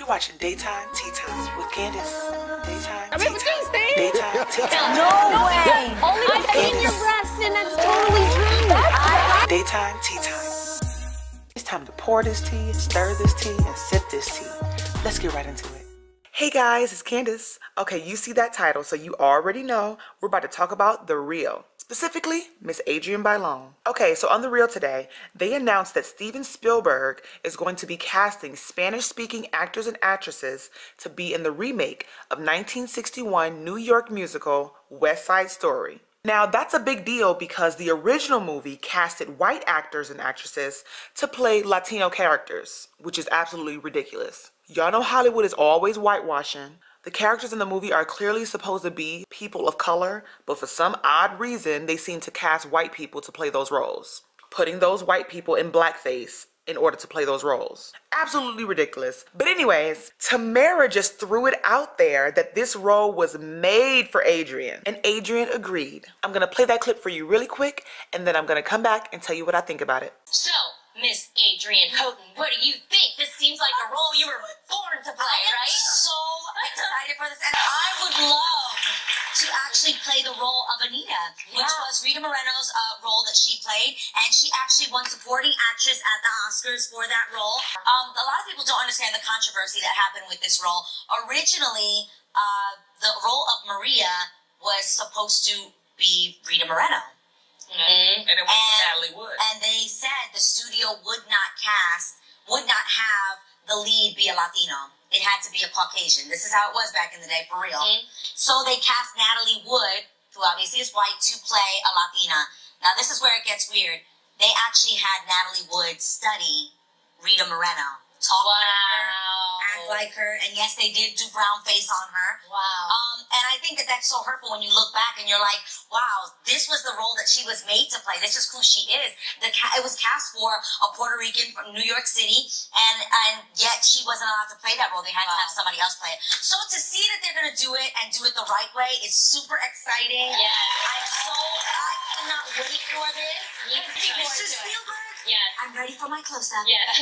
You're watching Daytime Tea Time with Candice. Daytime Tea Time. Daytime Tea Time. No way. Only I've seen your breasts and that's totally true. Daytime Tea Time. It's time to pour this tea, stir this tea, and sip this tea. Let's get right into it. Hey guys, it's Candice. Okay, you see that title, so you already know we're about to talk about The Real. Specifically, Miss Adrienne Bailon. Okay, so on The Real today, they announced that Steven Spielberg is going to be casting Spanish-speaking actors and actresses to be in the remake of 1961 New York musical West Side Story. Now, that's a big deal because the original movie casted white actors and actresses to play Latino characters, which is absolutely ridiculous. Y'all know Hollywood is always whitewashing. The characters in the movie are clearly supposed to be people of color, but for some odd reason, they seem to cast white people to play those roles, putting those white people in blackface in order to play those roles. Absolutely ridiculous. But anyways, Tamara just threw it out there that this role was made for Adrienne, and Adrienne agreed. I'm gonna play that clip for you really quick, and then I'm gonna come back and tell you what I think about it. So, Miss Adrienne Houghton, what do you think? This seems like a role you were born to play, right? I'm so excited for this, and I would love to actually play the role of Anita, which was Rita Moreno's role that she played, and she actually won Supporting Actress at the Oscars for that role. A lot of people don't understand the controversy that happened with this role. Originally, the role of Maria was supposed to be Rita Moreno. Mm-hmm. And it went to Natalie Wood. And they said the studio would not have the lead be a Latino. It had to be a Caucasian. This is how it was back in the day, for real. Mm-hmm. So they cast Natalie Wood, who obviously is white, to play a Latina. Now this is where it gets weird. They actually had Natalie Wood study Rita Moreno. Talk like her, act like her, and yes, they did do brown face on her. Wow. And I think that that's so hurtful when you look back and you're like, wow, this was the role that she was made to play. This is who she is. It was cast for a Puerto Rican from New York City, and yet she wasn't allowed to play that role. They had to have somebody else play it. So to see that they're going to do it and do it the right way is super exciting. Yes. I cannot wait for this. Mr. Spielberg? Yes. I'm ready for my close-up. Yes.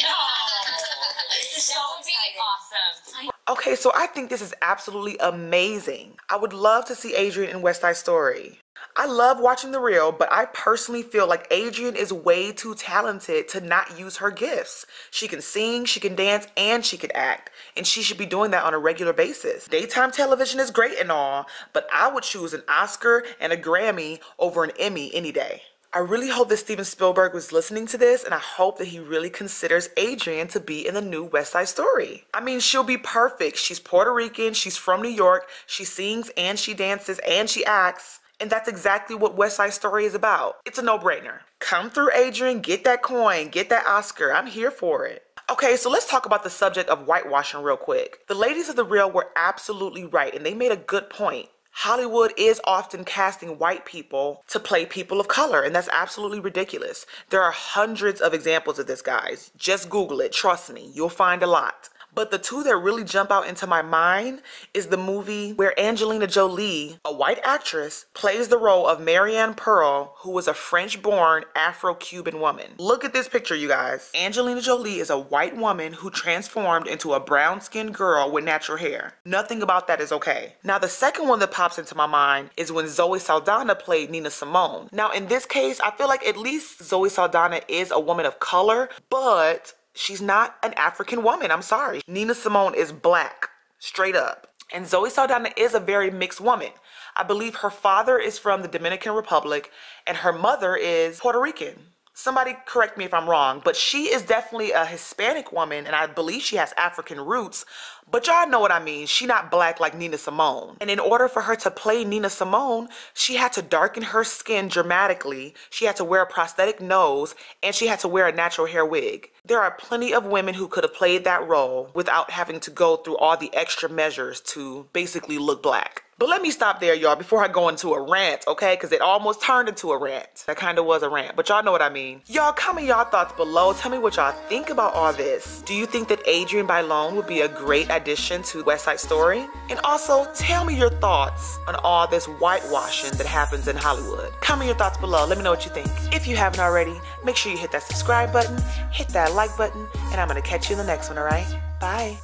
This is so That would be awesome. Okay, so I think this is absolutely amazing. I would love to see Adrienne in West Side Story. I love watching The Real, but I personally feel like Adrienne is way too talented to not use her gifts. She can sing, she can dance, and she can act, and she should be doing that on a regular basis. Daytime television is great and all, but I would choose an Oscar and a Grammy over an Emmy any day. I really hope that Steven Spielberg was listening to this, and I hope that he really considers Adrienne to be in the new West Side Story. I mean, she'll be perfect. She's Puerto Rican, she's from New York, she sings and she dances and she acts, and that's exactly what West Side Story is about. It's a no-brainer. Come through, Adrienne, get that coin, get that Oscar. I'm here for it. Okay, so let's talk about the subject of whitewashing real quick. The ladies of The Real were absolutely right, and they made a good point. Hollywood is often casting white people to play people of color, and that's absolutely ridiculous. There are hundreds of examples of this, guys. Just Google it. Trust me, you'll find a lot. But the two that really jump out into my mind is the movie where Angelina Jolie, a white actress, plays the role of Marianne Pearl, who was a French-born Afro-Cuban woman. Look at this picture, you guys. Angelina Jolie is a white woman who transformed into a brown-skinned girl with natural hair. Nothing about that is okay. Now, the second one that pops into my mind is when Zoe Saldana played Nina Simone. Now, in this case, I feel like at least Zoe Saldana is a woman of color, but she's not an African woman. I'm sorry. Nina Simone is black, straight up. And Zoe Saldana is a very mixed woman. I believe her father is from the Dominican Republic and her mother is Puerto Rican. Somebody correct me if I'm wrong, but she is definitely a Hispanic woman, and I believe she has African roots, but y'all know what I mean. She not black like Nina Simone. And in order for her to play Nina Simone, she had to darken her skin dramatically, she had to wear a prosthetic nose, and she had to wear a natural hair wig. There are plenty of women who could have played that role without having to go through all the extra measures to basically look black. But let me stop there, y'all, before I go into a rant, okay? Because it almost turned into a rant. That kind of was a rant, but y'all know what I mean. Y'all, comment y'all thoughts below. Tell me what y'all think about all this. Do you think that Adrienne Bailon would be a great addition to West Side Story? And also, tell me your thoughts on all this whitewashing that happens in Hollywood. Comment your thoughts below. Let me know what you think. If you haven't already, make sure you hit that subscribe button, hit that like button, and I'm going to catch you in the next one, all right? Bye.